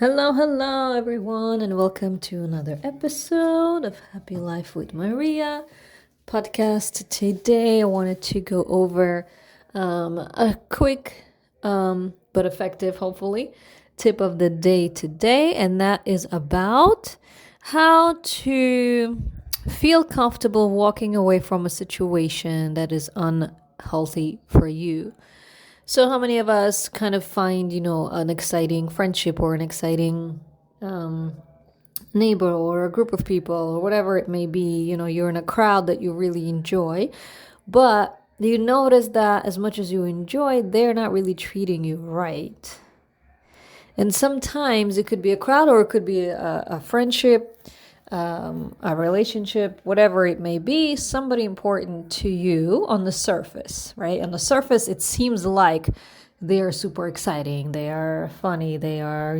Hello, everyone, and welcome to another episode of Happy Life with Maria podcast. Today, I wanted to go over a quick but effective, hopefully, tip of the day today, and that is about how to feel comfortable walking away from a situation that is unhealthy for you. So, how many of us kind of find, an exciting friendship or an exciting neighbor or a group of people or whatever it may be? You're in a crowd that you really enjoy, but you notice that as much as you enjoy, they're not really treating you right. And sometimes it could be a crowd or it could be a friendship, a relationship, whatever it may be, somebody important to you on the surface, right? On the surface, it seems like they are super exciting, they are funny, they are,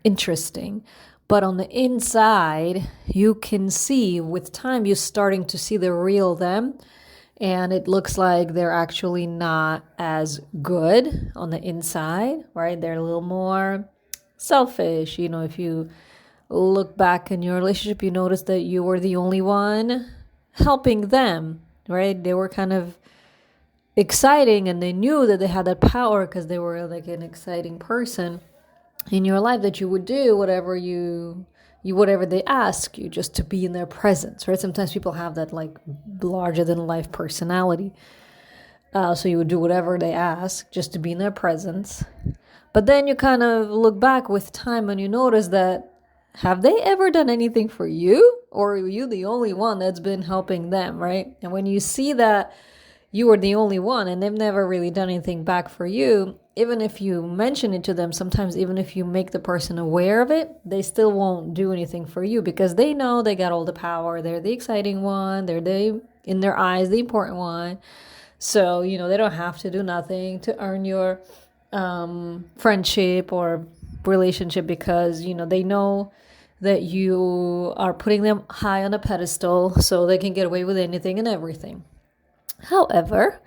interesting. But on the inside, you can see with time, you're starting to see the real them. And it looks like they're actually not as good on the inside, right? They're a little more selfish. If you look back in your relationship, you notice that you were the only one helping them, right? They were kind of exciting and they knew that they had that power because they were like an exciting person in your life that you would do whatever they ask you just to be in their presence, right? Sometimes people have that like larger than life personality. So you would do whatever they ask just to be in their presence. But then you kind of look back with time and you notice that have they ever done anything for you? Or are you the only one that's been helping them, right? And when you see that you were the only one and they've never really done anything back for you, even if you mention it to them, sometimes even if you make the person aware of it, they still won't do anything for you because they know they got all the power. They're the exciting one. In their eyes, the important one. So, they don't have to do nothing to earn your friendship or relationship because, they know that you are putting them high on a pedestal so they can get away with anything and everything. However,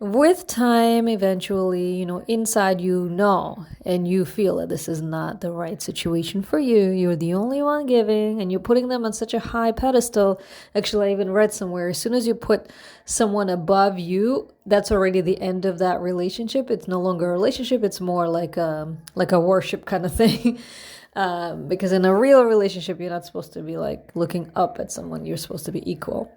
with time, eventually, inside and you feel that this is not the right situation for you. You're the only one giving and you're putting them on such a high pedestal. Actually, I even read somewhere, as soon as you put someone above you, that's already the end of that relationship. It's no longer a relationship. It's more like a worship kind of thing. Because in a real relationship, you're not supposed to be like looking up at someone. You're supposed to be equal.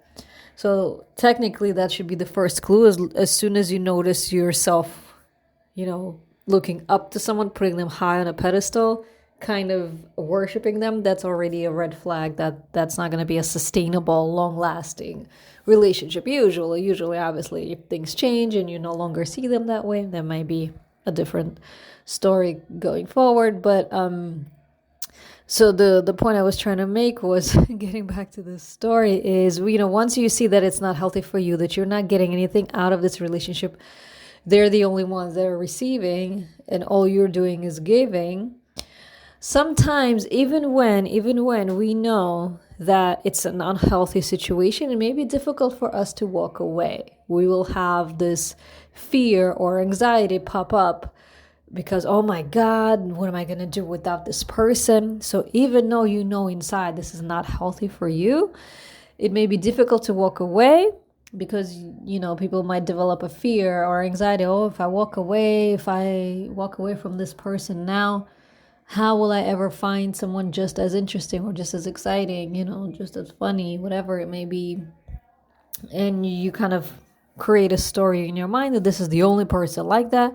So technically, that should be the first clue. As soon as you notice yourself, looking up to someone, putting them high on a pedestal, kind of worshiping them, that's already a red flag that's not going to be a sustainable, long-lasting relationship. Usually, obviously, if things change and you no longer see them that way, that might be a different story going forward. But so the point I was trying to make was getting back to this story is, once you see that it's not healthy for you, that you're not getting anything out of this relationship, they're the only ones that are receiving and all you're doing is giving. Sometimes even when we know that it's an unhealthy situation, it may be difficult for us to walk away. We will have this fear or anxiety pop up because, oh my God, what am I going to do without this person? So even though you know inside this is not healthy for you, it may be difficult to walk away because, people might develop a fear or anxiety. Oh, if I walk away from this person now, how will I ever find someone just as interesting or just as exciting, just as funny, whatever it may be. And you kind of create a story in your mind that this is the only person like that.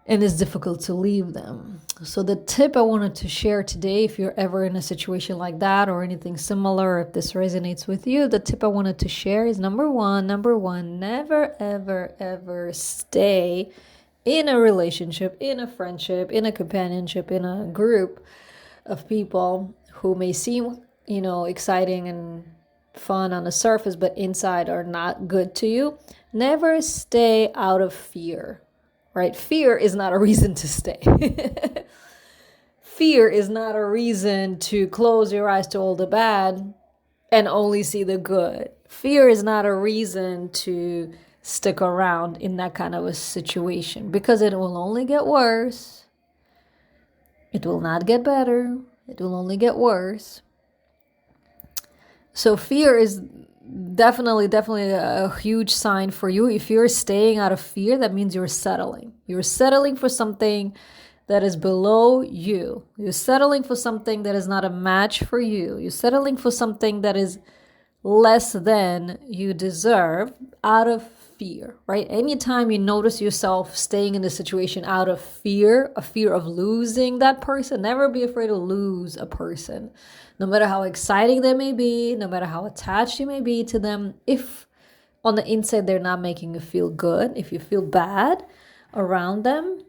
And it's difficult to leave them. So the tip I wanted to share today, if you're ever in a situation like that or anything similar, if this resonates with you, the tip I wanted to share is number one, never, ever, ever stay in a relationship, in a friendship, in a companionship, in a group of people who may seem, exciting and fun on the surface, but inside are not good to you. Never stay out of fear. Right? Fear is not a reason to stay. Fear is not a reason to close your eyes to all the bad and only see the good. Fear is not a reason to stick around in that kind of a situation because it will only get worse. It will not get better. It will only get worse. So fear is definitely a huge sign for you. If you're staying out of fear, that means you're settling. You're settling for something that is below you. You're settling for something that is not a match for you. You're settling for something that is less than you deserve out of fear, right? Anytime you notice yourself staying in a situation out of fear, a fear of losing that person, never be afraid to lose a person. No matter how exciting they may be, no matter how attached you may be to them, if on the inside they're not making you feel good, if you feel bad around them,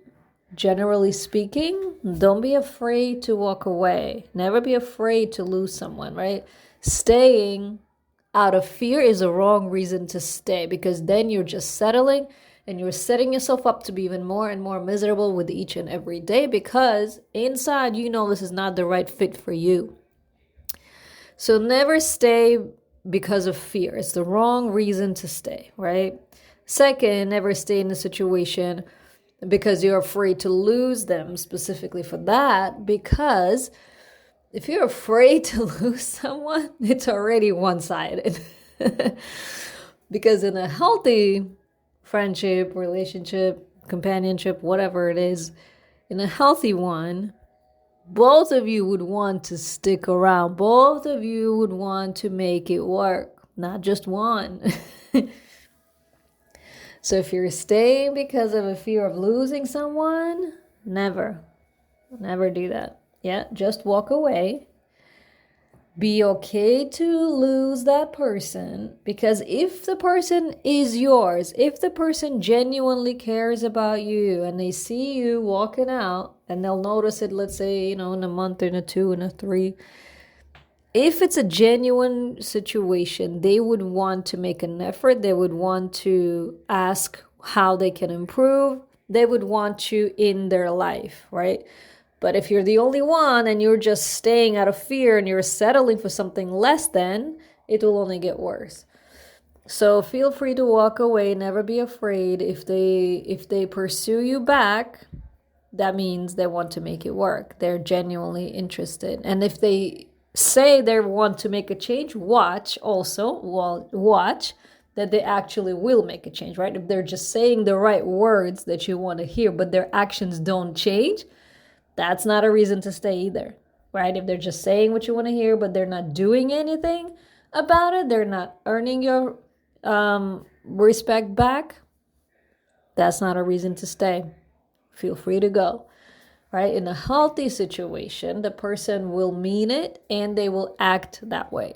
generally speaking, don't be afraid to walk away. Never be afraid to lose someone, right? Staying out of fear is a wrong reason to stay, because then you're just settling and you're setting yourself up to be even more and more miserable with each and every day, because inside you know this is not the right fit for you. So never stay because of fear. It's the wrong reason to stay, right? Second, never stay in a situation because you're afraid to lose them, specifically for that, because if you're afraid to lose someone, it's already one-sided. Because in a healthy friendship, relationship, companionship, whatever it is, in a healthy one, both of you would want to stick around. Both of you would want to make it work, not just one. So if you're staying because of a fear of losing someone, never do that. Yeah, just walk away. Be okay to lose that person, because if the person is yours, if the person genuinely cares about you and they see you walking out and they'll notice it, let's say, in a month, in a 2, in a 3, if it's a genuine situation, they would want to make an effort. They would want to ask how they can improve. They would want you in their life, right? But if you're the only one and you're just staying out of fear and you're settling for something less than, it will only get worse. So feel free to walk away. Never be afraid. If they pursue you back, that means they want to make it work. They're genuinely interested. And if they say they want to make a change, watch that they actually will make a change, right? If they're just saying the right words that you want to hear, but their actions don't change, that's not a reason to stay either, right? If they're just saying what you want to hear, but they're not doing anything about it, they're not earning your respect back, that's not a reason to stay. Feel free to go, right? In a healthy situation, the person will mean it and they will act that way.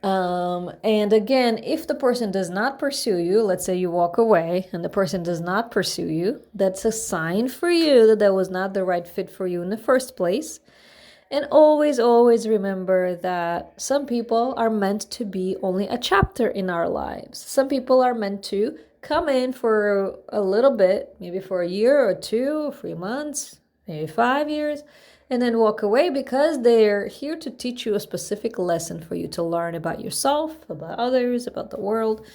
And again, if the person does not pursue you, let's say you walk away and the person does not pursue you, that's a sign for you that that was not the right fit for you in the first place. And always remember that some people are meant to be only a chapter in our lives. Some people are meant to come in for a little bit, maybe for a year or 2 or 3 months, maybe 5 years, and then walk away, because they're here to teach you a specific lesson for you to learn about yourself, about others, about the world.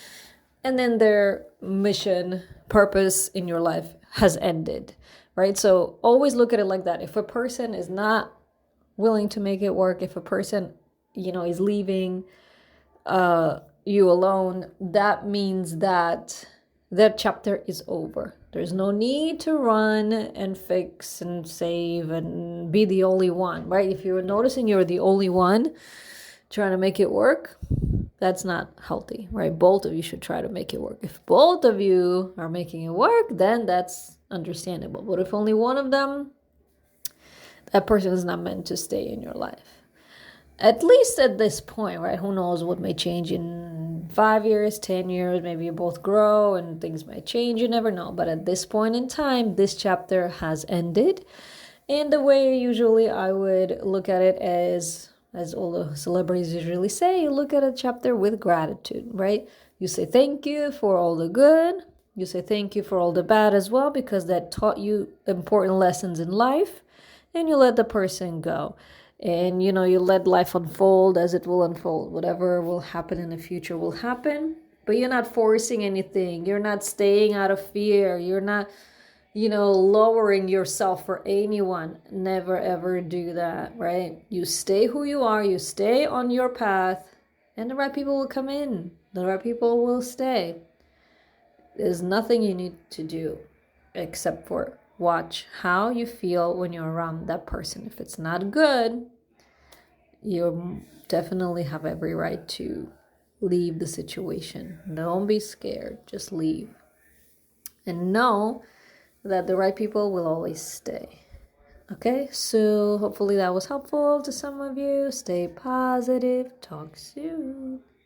And then their mission, purpose in your life has ended, right? So always look at it like that. If a person is not willing to make it work, if a person, is leaving you alone, that means that chapter is over. There's no need to run and fix and save and be the only one, right? If you're noticing you're the only one trying to make it work, that's not healthy, right? Both of you should try to make it work. If both of you are making it work, then that's understandable. But if only one of them, that person is not meant to stay in your life. At least at this point, right? Who knows what may change in 5 years, 10 years, maybe you both grow and things might change, you never know. But at this point in time, this chapter has ended. And the way usually I would look at it, as all the celebrities usually say, you look at a chapter with gratitude, right? You say thank you for all the good. You say thank you for all the bad as well, because that taught you important lessons in life. And you let the person go. And, you let life unfold as it will unfold. Whatever will happen in the future will happen. But you're not forcing anything. You're not staying out of fear. You're not, lowering yourself for anyone. Never ever do that, right? You stay who you are, you stay on your path, and the right people will come in. The right people will stay. There's nothing you need to do except for watch how you feel when you're around that person. If it's not good, you definitely have every right to leave the situation. Don't be scared. Just leave. And know that the right people will always stay. Okay, so hopefully that was helpful to some of you. Stay positive. Talk soon.